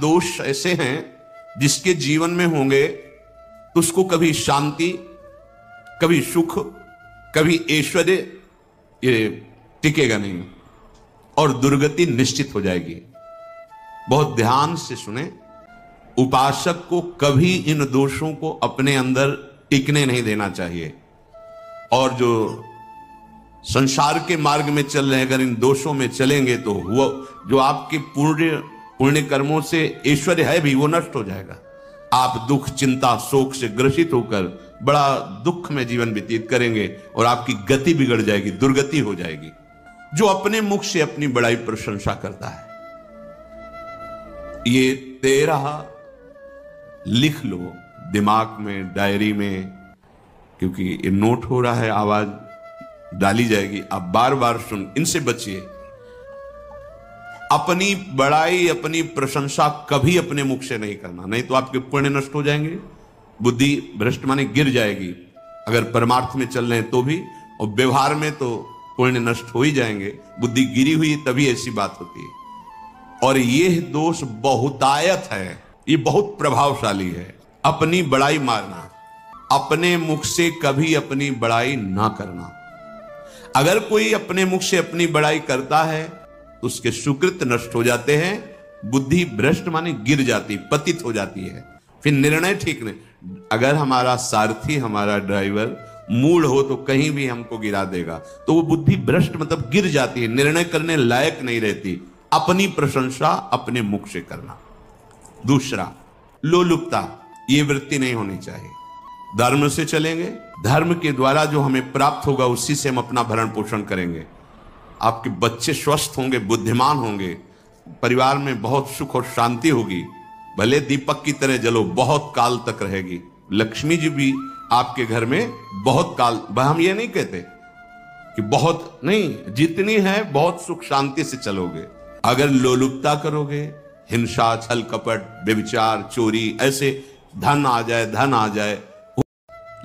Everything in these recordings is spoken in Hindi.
दोष ऐसे हैं जिसके जीवन में होंगे तो उसको कभी शांति, कभी सुख, कभी ऐश्वर्य ये टिकेगा नहीं और दुर्गति निश्चित हो जाएगी। बहुत ध्यान से सुने, उपासक को कभी इन दोषों को अपने अंदर टिकने नहीं देना चाहिए। और जो संसार के मार्ग में चल रहे हैं, अगर इन दोषों में चलेंगे तो वो जो आपके पुण्य कर्मों से ऐश्वर्य है भी वो नष्ट हो जाएगा। आप दुख, चिंता, शोक से ग्रसित होकर बड़ा दुख में जीवन व्यतीत करेंगे और आपकी गति बिगड़ जाएगी, दुर्गति हो जाएगी। जो अपने मुख से अपनी बड़ाई प्रशंसा करता है, ये 13 लिख लो दिमाग में, डायरी में, क्योंकि ये नोट हो रहा है, आवाज डाली जाएगी, आप बार बार सुन, इनसे बचिए। अपनी बड़ाई, अपनी प्रशंसा कभी अपने मुख से नहीं करना, नहीं तो आपके पुण्य नष्ट हो जाएंगे, बुद्धि भ्रष्ट माने गिर जाएगी। अगर परमार्थ में चल रहे हैं तो भी, और व्यवहार में तो पुण्य नष्ट हो ही जाएंगे। बुद्धि गिरी हुई तभी ऐसी बात होती है। और यह दोष बहुतायत है, ये बहुत प्रभावशाली है। अपनी बड़ाई मारना, अपने मुख से कभी अपनी बड़ाई ना करना। अगर कोई अपने मुख से अपनी बड़ाई करता है तो उसके सुकृत नष्ट हो जाते हैं, बुद्धि भ्रष्ट माने गिर जाती, पतित हो जाती है, फिर निर्णय ठीक नहीं। अगर हमारा सारथी, हमारा ड्राइवर मूढ़ हो तो कहीं भी हमको गिरा देगा, तो वो बुद्धि भ्रष्ट मतलब गिर जाती है, निर्णय करने लायक नहीं रहती। अपनी प्रशंसा अपने मुख से करना। दूसरा, लोलुपता, ये वृत्ति नहीं होनी चाहिए। धर्म से चलेंगे, धर्म के द्वारा जो हमें प्राप्त होगा उसी से हम अपना भरण पोषण करेंगे। आपके बच्चे स्वस्थ होंगे, बुद्धिमान होंगे, परिवार में बहुत सुख और शांति होगी, भले दीपक की तरह जलो, बहुत काल तक रहेगी। लक्ष्मी जी भी आपके घर में बहुत काल, हम ये नहीं कहते कि बहुत नहीं, जितनी है बहुत सुख शांति से चलोगे। अगर लोलुपता करोगे, हिंसा, छल कपट, व्यभिचार, चोरी, ऐसे धन आ जाए,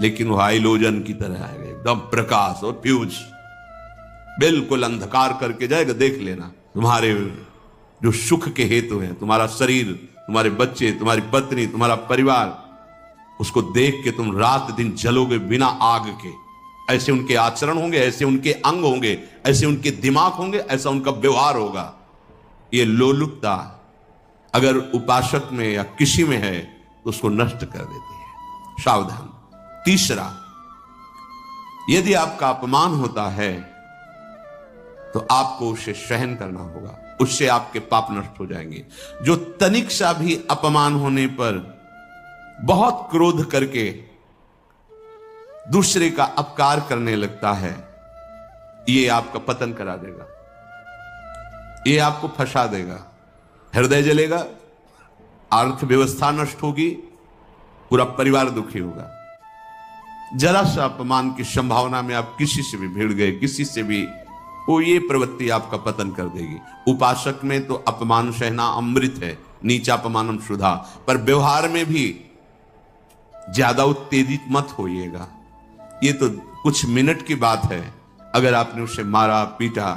लेकिन वो हाइलोजन की तरह आएगा, एकदम प्रकाश और फ्यूज, बिल्कुल अंधकार करके जाएगा। देख लेना, तुम्हारे जो सुख के हेतु हैं, तुम्हारा शरीर, तुम्हारे बच्चे, तुम्हारी पत्नी, तुम्हारा परिवार, उसको देख के तुम रात दिन जलोगे बिना आग के। ऐसे उनके आचरण होंगे, ऐसे उनके अंग होंगे, ऐसे उनके दिमाग होंगे, ऐसा उनका व्यवहार होगा। ये लोलुपता अगर उपासक में या किसी में है तो उसको नष्ट कर देती है। सावधान। तीसरा, यदि आपका अपमान होता है तो आपको उसे सहन करना होगा, उससे आपके पाप नष्ट हो जाएंगे। जो तनिक सा भी अपमान होने पर बहुत क्रोध करके दूसरे का अपकार करने लगता है, ये आपका पतन करा देगा, ये आपको फंसा देगा, हृदय जलेगा, अर्थव्यवस्था नष्ट होगी, पूरा परिवार दुखी होगा। जरा सा अपमान की संभावना में आप किसी से भी भिड़ गए, किसी से भी, वो ये प्रवृत्ति आपका पतन कर देगी। उपासक में तो अपमान सहना अमृत है, नीचा अपमानम सुधा, पर व्यवहार में भी ज्यादा उत्तेजित मत होइएगा। ये तो कुछ मिनट की बात है, अगर आपने उसे मारा, पीटा,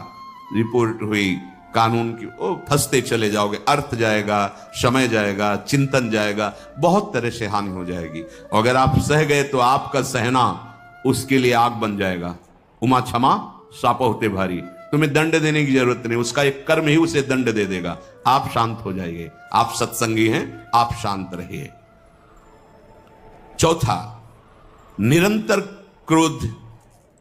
रिपोर्ट हुई कानून की, ओ फंसते चले जाओगे, अर्थ जाएगा, समय जाएगा, चिंतन जाएगा, बहुत तरह से हानि हो जाएगी। अगर आप सह गए तो आपका सहना उसके लिए आग बन जाएगा। उमा क्षमा साप होते भारी, तुम्हें दंड देने की जरूरत नहीं, उसका एक कर्म ही उसे दंड दे देगा। आप शांत हो जाइए, आप सत्संगी हैं, आप शांत रहिए। चौथा, निरंतर क्रोध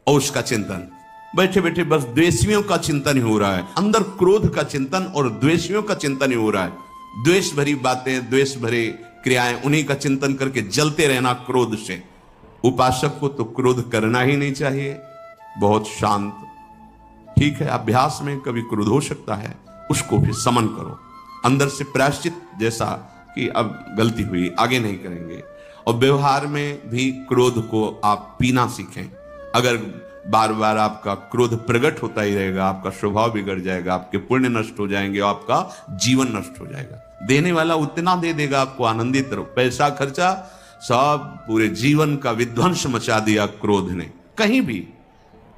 और उसका चिंतन। बैठे बैठे बस द्वेषियों का चिंतन ही हो रहा है, अंदर क्रोध का चिंतन और द्वेषियों का चिंतन ही हो रहा है। द्वेष भरी बातें, द्वेष भरे क्रियाएं, उन्हीं का चिंतन करके जलते रहना क्रोध से। उपासक को तो क्रोध करना ही नहीं चाहिए, बहुत शांत। ठीक है, अभ्यास में कभी क्रोध हो सकता है, उसको भी समन करो, अंदर से प्रायश्चित जैसा कि अब गलती हुई, आगे नहीं करेंगे। और व्यवहार में भी क्रोध को आप पीना सीखें। अगर बार बार आपका क्रोध प्रकट होता ही रहेगा, आपका स्वभाव बिगड़ जाएगा, आपके पुण्य नष्ट हो जाएंगे, आपका जीवन नष्ट हो जाएगा। देने वाला उतना दे देगा, आपको आनंदित रहो, पैसा खर्चा सब, पूरे जीवन का विध्वंस मचा दिया क्रोध ने। कहीं भी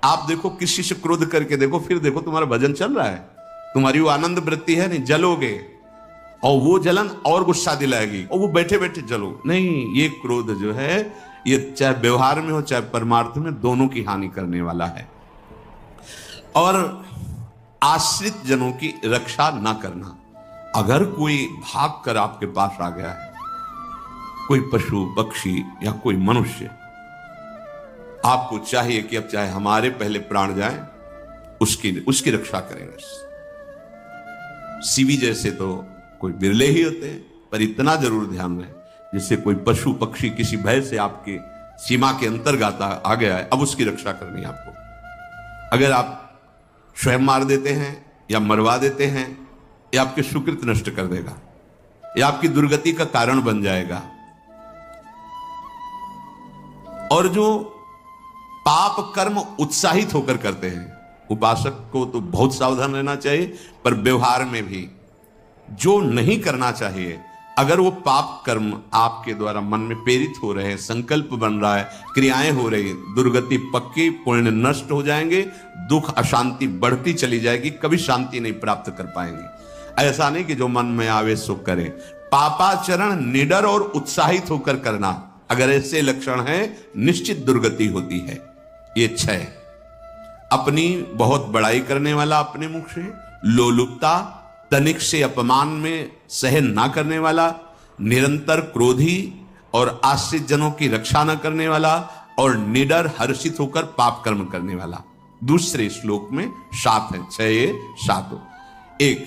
आप देखो, किसी से क्रोध करके देखो, फिर देखो तुम्हारा भजन चल रहा है, तुम्हारी वो आनंद वृत्ति है नहीं, जलोगे। और वो जलन और गुस्सा दिलाएगी और वो बैठे बैठे जलो। नहीं, ये क्रोध जो है ये चाहे व्यवहार में हो चाहे परमार्थ में, दोनों की हानि करने वाला है। और आश्रित जनों की रक्षा ना करना। अगर कोई भाग कर आपके पास आ गया है, कोई पशु पक्षी या कोई मनुष्य, आपको चाहिए कि अब चाहे हमारे पहले प्राण जाए, उसकी रक्षा करेंगे। सीवी जैसे तो कोई बिरले ही होते हैं, पर इतना जरूर ध्यान रहे, जिससे कोई पशु पक्षी किसी भय से आपके सीमा के अंतर्गत आ गया है, अब उसकी रक्षा करनी है आपको। अगर आप स्वयं मार देते हैं या मरवा देते हैं, या आपके सुकृत नष्ट कर देगा, या आपकी दुर्गति का कारण बन जाएगा। और जो पाप कर्म उत्साहित होकर करते हैं, उपासक को तो बहुत सावधान रहना चाहिए, पर व्यवहार में भी जो नहीं करना चाहिए, अगर वो पाप कर्म आपके द्वारा मन में प्रेरित हो रहे हैं, संकल्प बन रहा है, क्रियाएं हो रही, दुर्गति पक्की, पुण्य नष्ट हो जाएंगे, दुख अशांति बढ़ती चली जाएगी, कभी शांति नहीं प्राप्त कर पाएंगे। ऐसा नहीं कि जो मन में आवे सो करे। पापाचरण निडर और उत्साहित होकर करना, अगर ऐसे लक्षण है, निश्चित दुर्गति होती है। ये 6, अपनी बहुत बड़ाई करने वाला अपने मुख से, लोलुपता, तनिक से अपमान में सहन ना करने वाला, निरंतर क्रोधी और आश्रित जनों की रक्षा न करने वाला, और निडर हर्षित होकर पाप कर्म करने वाला। दूसरे श्लोक में 7 है, 6 7। 1,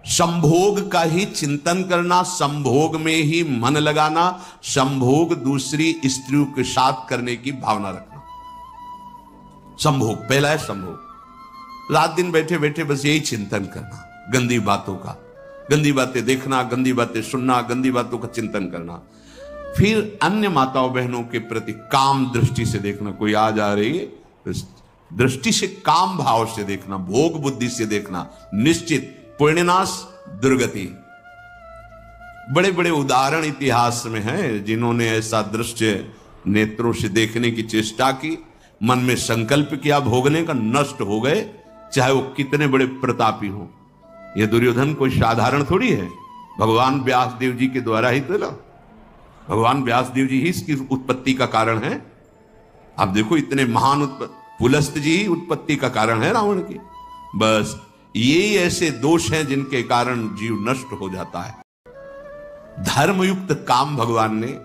संभोग का ही चिंतन करना, संभोग में ही मन लगाना, संभोग दूसरी स्त्रियों के साथ करने की भावना रखना। संभोग, पहला है संभोग। रात दिन बैठे बैठे बस यही चिंतन करना, गंदी बातों का, गंदी बातें देखना, गंदी बातें सुनना, गंदी बातों का चिंतन करना। फिर अन्य माताओं बहनों के प्रति काम दृष्टि से देखना, कोई आ जा रही है तो दृष्टि से, काम भाव से देखना, भोग बुद्धि से देखना, निश्चित पुण्यनाश, दुर्गति। बड़े बड़े उदाहरण इतिहास में हैं जिन्होंने ऐसा दृश्य नेत्रों से देखने की चेष्टा की, मन में संकल्प किया भोगने का, नष्ट हो गए, चाहे वो कितने बड़े प्रतापी हो। ये दुर्योधन कोई साधारण थोड़ी है, भगवान व्यासदेव जी के द्वारा ही तो, भगवान व्यासदेव जी ही इसकी उत्पत्ति का कारण है। आप देखो, इतने महान पुलस्त जी ही उत्पत्ति का कारण है रावण की। बस ये ऐसे दोष हैं जिनके कारण जीव नष्ट हो जाता है। धर्मयुक्त काम भगवान ने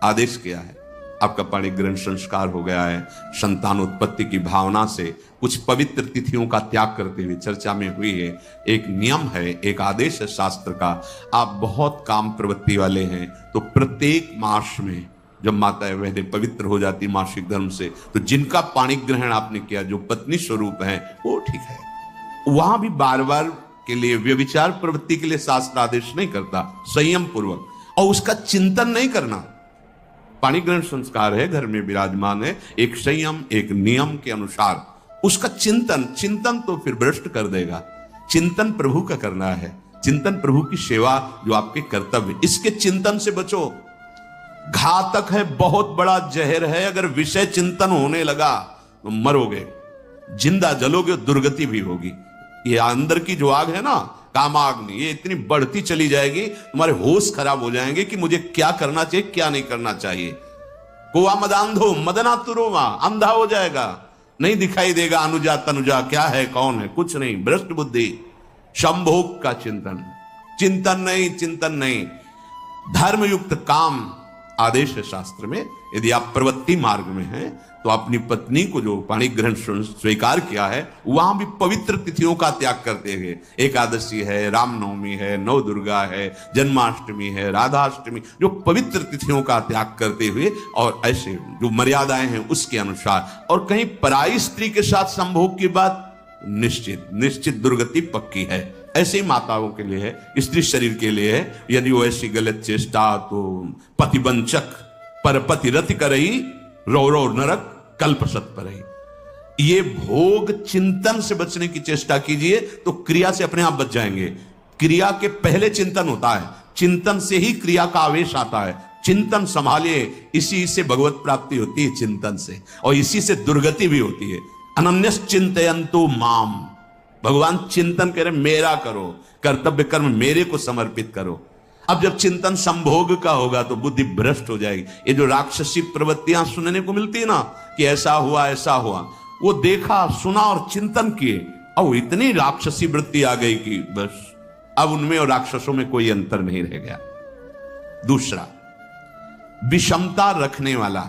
आदेश किया है। आपका पाणिक ग्रहण संस्कार हो गया है, संतानोत्पत्ति की भावना से कुछ पवित्र तिथियों का त्याग करते हुए चर्चा में हुई है। एक नियम है, एक आदेश है शास्त्र का। आप बहुत काम प्रवृत्ति वाले हैं तो प्रत्येक मास में जब माताएं बहनें पवित्र हो जाती मासिक धर्म से, तो जिनका पाणिक ग्रहण आपने किया, जो पत्नी स्वरूप है, वो ठीक है। वहां भी बार बार के लिए व्यभिचार प्रवृत्ति के लिए शास्त्र आदेश नहीं करता, संयम पूर्वक, और उसका चिंतन नहीं करना। पाणिक ग्रहण संस्कार है, घर में विराजमान है, एक संयम एक नियम के अनुसार उसका चिंतन तो फिर भ्रष्ट कर देगा। चिंतन प्रभु का करना है, चिंतन प्रभु की सेवा जो आपके कर्तव्य, इसके चिंतन से बचो। घातक है, बहुत बड़ा जहर है, अगर विषय चिंतन होने लगा तो मरोगे, जिंदा जलोगे, दुर्गति भी होगी। ये अंदर की जो आग है ना, कामाग्नि, ये इतनी बढ़ती चली जाएगी, तुम्हारे होश खराब हो जाएंगे कि मुझे क्या करना चाहिए क्या नहीं करना चाहिए। कोआ मदांधो मदना तुरोवा, अंधा हो जाएगा, नहीं दिखाई देगा अनुजा तनुजा क्या है कौन है, कुछ नहीं, भ्रष्ट बुद्धि। संभोग का चिंतन नहीं। धर्मयुक्त काम आदेश है शास्त्र में। यदि आप प्रवृत्ति मार्ग में हैं तो अपनी पत्नी को जो पाणिक ग्रहण स्वीकार किया है, वहां भी पवित्र तिथियों का त्याग करते हुए, एकादशी है, रामनवमी है, नव दुर्गा है, जन्माष्टमी है, राधाष्टमी, जो पवित्र तिथियों का त्याग करते हुए और ऐसे जो मर्यादाएं हैं उसके अनुसार, और कहीं पराई स्त्री के साथ संभोग की बात, निश्चित दुर्गति पक्की है। ऐसे ही माताओं के लिए है, स्त्री शरीर के लिए है। यदि वो ऐसी गलत चेष्टा, तो पतिवंचक पर पति रति करई, रो नरक कल्पसत परई। ये भोग चिंतन से बचने की चेष्टा कीजिए तो क्रिया से अपने आप बच जाएंगे। क्रिया के पहले चिंतन होता है, चिंतन से ही क्रिया का आवेश आता है। चिंतन संभालिए, इसी से भगवत प्राप्ति होती है, चिंतन से, और इसी से दुर्गति भी होती है। अनन्यस चिंतयन्तु माम, भगवान चिंतन करें, मेरा करो, कर्तव्य कर्म मेरे को समर्पित करो। अब जब चिंतन संभोग का होगा तो बुद्धि भ्रष्ट हो जाएगी। ये जो राक्षसी प्रवृत्तियां सुनने को मिलती है ना कि ऐसा हुआ ऐसा हुआ, वो देखा सुना और चिंतन किए, अब इतनी राक्षसी वृत्ति आ गई कि बस अब उनमें और राक्षसों में कोई अंतर नहीं रह गया। दूसरा, विषमता रखने वाला,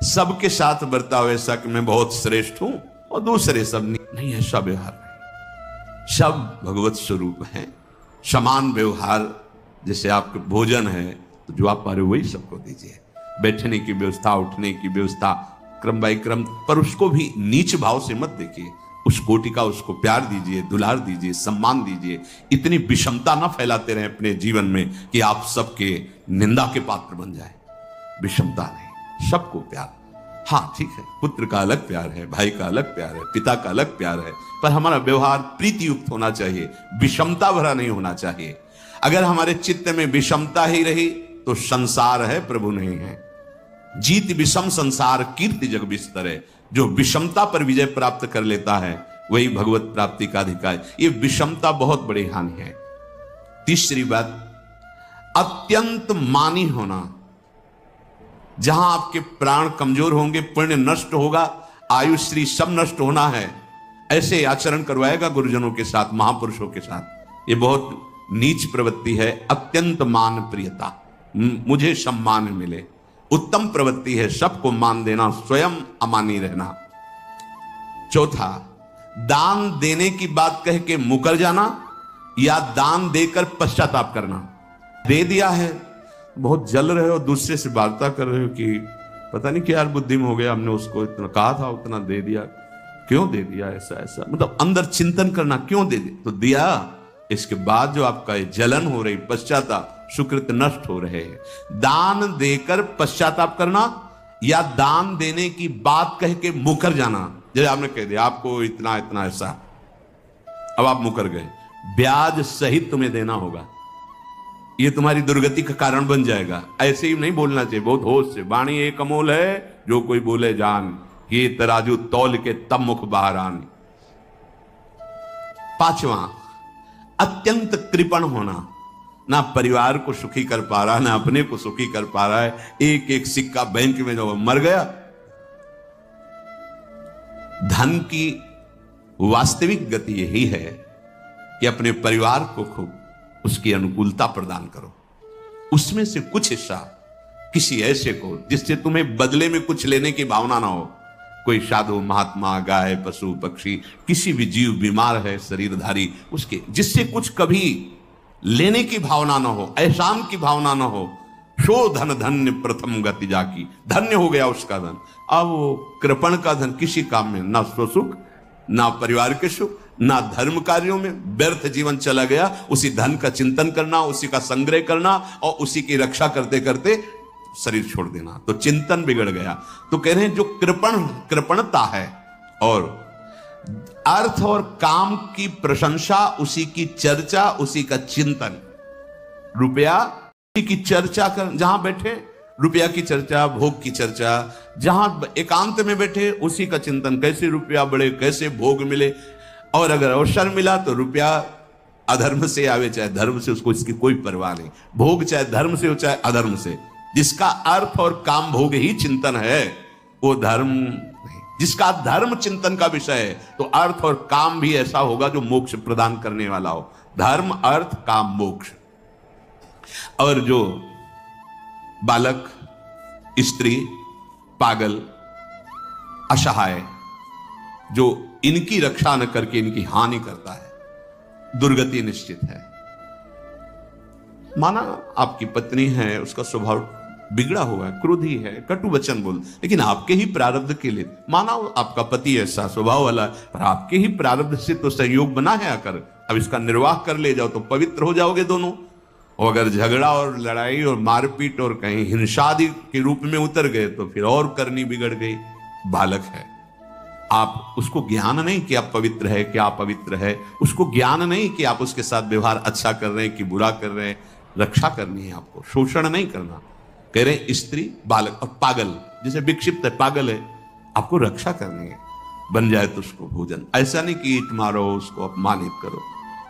सबके साथ बर्ताव ऐसा कि मैं बहुत श्रेष्ठ हूं और दूसरे सब नहीं, ऐसा व्यवहार नहीं। सब भगवत स्वरूप है, समान व्यवहार। जैसे आपके भोजन है तो जो आप पा रहे हो वही सबको दीजिए, बैठने की व्यवस्था, उठने की व्यवस्था, क्रम बाई क्रम, पर उसको भी नीच भाव से मत देखिए। उस कोटि का उसको प्यार दीजिए, दुलार दीजिए, सम्मान दीजिए। इतनी विषमता ना फैलाते रहे अपने जीवन में कि आप सबके निंदा के पात्र बन जाए। विषमता नहीं, सबको प्यार। हाँ ठीक है, पुत्र का अलग प्यार है, भाई का अलग प्यार है, पिता का अलग प्यार है, पर हमारा व्यवहार प्रीति युक्त होना चाहिए, विषमता भरा नहीं होना चाहिए। अगर हमारे चित्त में विषमता ही रही तो संसार है, प्रभु नहीं है। जीत विषम संसार कीर्ति जग बिस्तर है। जो विषमता पर विजय प्राप्त कर लेता है वही भगवत प्राप्ति का अधिकारी। ये विषमता बहुत बड़ी हानि है। तीसरी बात, अत्यंत मानी होना। जहां आपके प्राण कमजोर होंगे, पुण्य नष्ट होगा, आयुश्री सब नष्ट होना है, ऐसे आचरण करवाएगा गुरुजनों के साथ, महापुरुषों के साथ। ये बहुत नीच प्रवृत्ति है। अत्यंत मान प्रियता, मुझे सम्मान मिले, उत्तम प्रवृत्ति है। सबको मान देना, स्वयं अमानी रहना। चौथा, दान देने की बात कह के मुकर जाना या दान देकर पश्चाताप करना। दे दिया है, बहुत जल रहे हो, दूसरे से वार्ता कर रहे हो कि पता नहीं क्या यार बुद्धि में हो गया, हमने उसको इतना कहा था, उतना दे दिया, क्यों दे दिया, ऐसा ऐसा, मतलब अंदर चिंतन करना, क्यों दे दिया, तो दिया। इसके बाद जो आपका जलन हो रही, पश्चाताप, सुकृत नष्ट हो रहे हैं। दान देकर पश्चाताप करना या दान देने की बात कह के मुकर जाना। जैसे आपने कह दिया आपको इतना इतना ऐसा, अब आप मुकर गए, ब्याज सहित तुम्हें देना होगा, ये तुम्हारी दुर्गति का कारण बन जाएगा। ऐसे ही नहीं बोलना चाहिए, बहुत होश से। वाणी एक अमोल है, जो कोई बोले जान, ये तराजू तौल के तब मुख बाहर आन। पांचवा, अत्यंत कृपण होना। ना परिवार को सुखी कर पा रहा, ना अपने को सुखी कर पा रहा है। एक एक सिक्का बैंक में जो मर गया। धन की वास्तविक गति यही है कि अपने परिवार को खूब उसकी अनुकूलता प्रदान करो, उसमें से कुछ हिस्सा किसी ऐसे को जिससे तुम्हें बदले में कुछ लेने की भावना ना हो। कोई साधु महात्मा, गाय, पशु पक्षी, किसी भी जीव बीमार है शरीरधारी, उसके जिससे कुछ कभी लेने की भावना ना हो, एहसान की भावना ना हो। शो धन धन्य प्रथम गति जाकी, धन्य हो गया उसका धन। अब वो कृपण का धन किसी काम में ना स्वसुख, ना परिवार के सुख, ना धर्म कार्यों में, व्यर्थ जीवन चला गया। उसी धन का चिंतन करना, उसी का संग्रह करना और उसी की रक्षा करते करते शरीर छोड़ देना, तो चिंतन बिगड़ गया। तो कह रहे हैं जो कृपणता है और अर्थ और काम की प्रशंसा, उसी की चर्चा, उसी का चिंतन। रुपया की चर्चा कर, जहां बैठे रुपया की चर्चा, भोग की चर्चा, जहां एकांत में बैठे उसी का चिंतन, कैसे रुपया बढ़े, कैसे भोग मिले। और अगर अवसर मिला तो रुपया अधर्म से आवे चाहे धर्म से, उसको इसकी कोई परवाह नहीं। भोग चाहे धर्म से हो चाहे अधर्म से, जिसका अर्थ और काम भोग ही चिंतन है वो धर्म नहीं। जिसका धर्म चिंतन का विषय है तो अर्थ और काम भी ऐसा होगा जो मोक्ष प्रदान करने वाला हो। धर्म, अर्थ, काम, मोक्ष। और जो बालक, स्त्री, पागल, असहाय, जो इनकी रक्षा न करके इनकी हानि करता है, दुर्गति निश्चित है। माना आपकी पत्नी है, उसका स्वभाव बिगड़ा हुआ है, क्रोधी है, कटु वचन बोल, लेकिन आपके ही प्रारब्ध के लिए। माना आपका पति ऐसा स्वभाव वाला, पर आपके ही प्रारब्ध से तो संयोग बना है आकर, अब इसका निर्वाह कर ले जाओ तो पवित्र हो जाओगे दोनों। और अगर झगड़ा और लड़ाई और मारपीट और कहीं हिंसादि के रूप में उतर गए तो फिर और करनी बिगड़ गई। बालक है, आप उसको ज्ञान नहीं कि आप पवित्र है, कि आप पवित्र है, उसको ज्ञान नहीं कि आप उसके साथ व्यवहार अच्छा कर रहे हैं कि बुरा कर रहे हैं। रक्षा करनी है आपको, शोषण नहीं करना। कह रहे स्त्री, बालक और पागल, जिसे विक्षिप्त है, पागल है, आपको रक्षा करनी है। बन जाए तो उसको भोजन। ऐसा नहीं कि ईंट मारो, उसको अपमानित करो,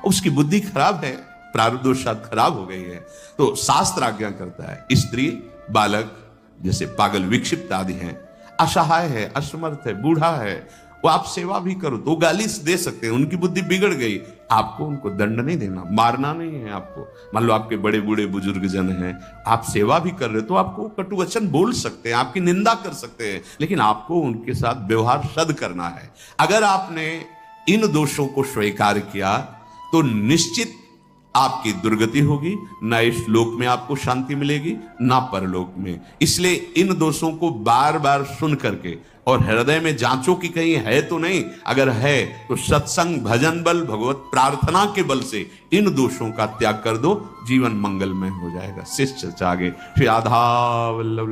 उसकी बुद्धि खराब है, प्रारब्धवशात खराब हो गई है। तो शास्त्र आज्ञा करता है, स्त्री बालक जैसे पागल विक्षिप्त आदि हैं, असहाय है, असमर्थ है, बूढ़ा है, वो आप सेवा भी करो तो गाली दे सकते हैं, उनकी बुद्धि बिगड़ गई, आपको उनको दंड नहीं देना, मारना नहीं है आपको। मान लो आपके बड़े बूढ़े बुजुर्ग जन हैं, आप सेवा भी कर रहे हो तो आपको कटु वचन बोल सकते हैं, आपकी निंदा कर सकते हैं, लेकिन आपको उनके साथ व्यवहार सद करना है। अगर आपने इन दोषों को स्वीकार किया तो निश्चित आपकी दुर्गति होगी, ना इस लोक में आपको शांति मिलेगी ना परलोक में। इसलिए इन दोषों को बार बार सुन करके और हृदय में जांचो कि कहीं है तो नहीं, अगर है तो सत्संग भजन बल भगवत प्रार्थना के बल से इन दोषों का त्याग कर दो, जीवन मंगलमय हो जाएगा। शिष्य चर्चा आगे श्री राधा वल्लभ।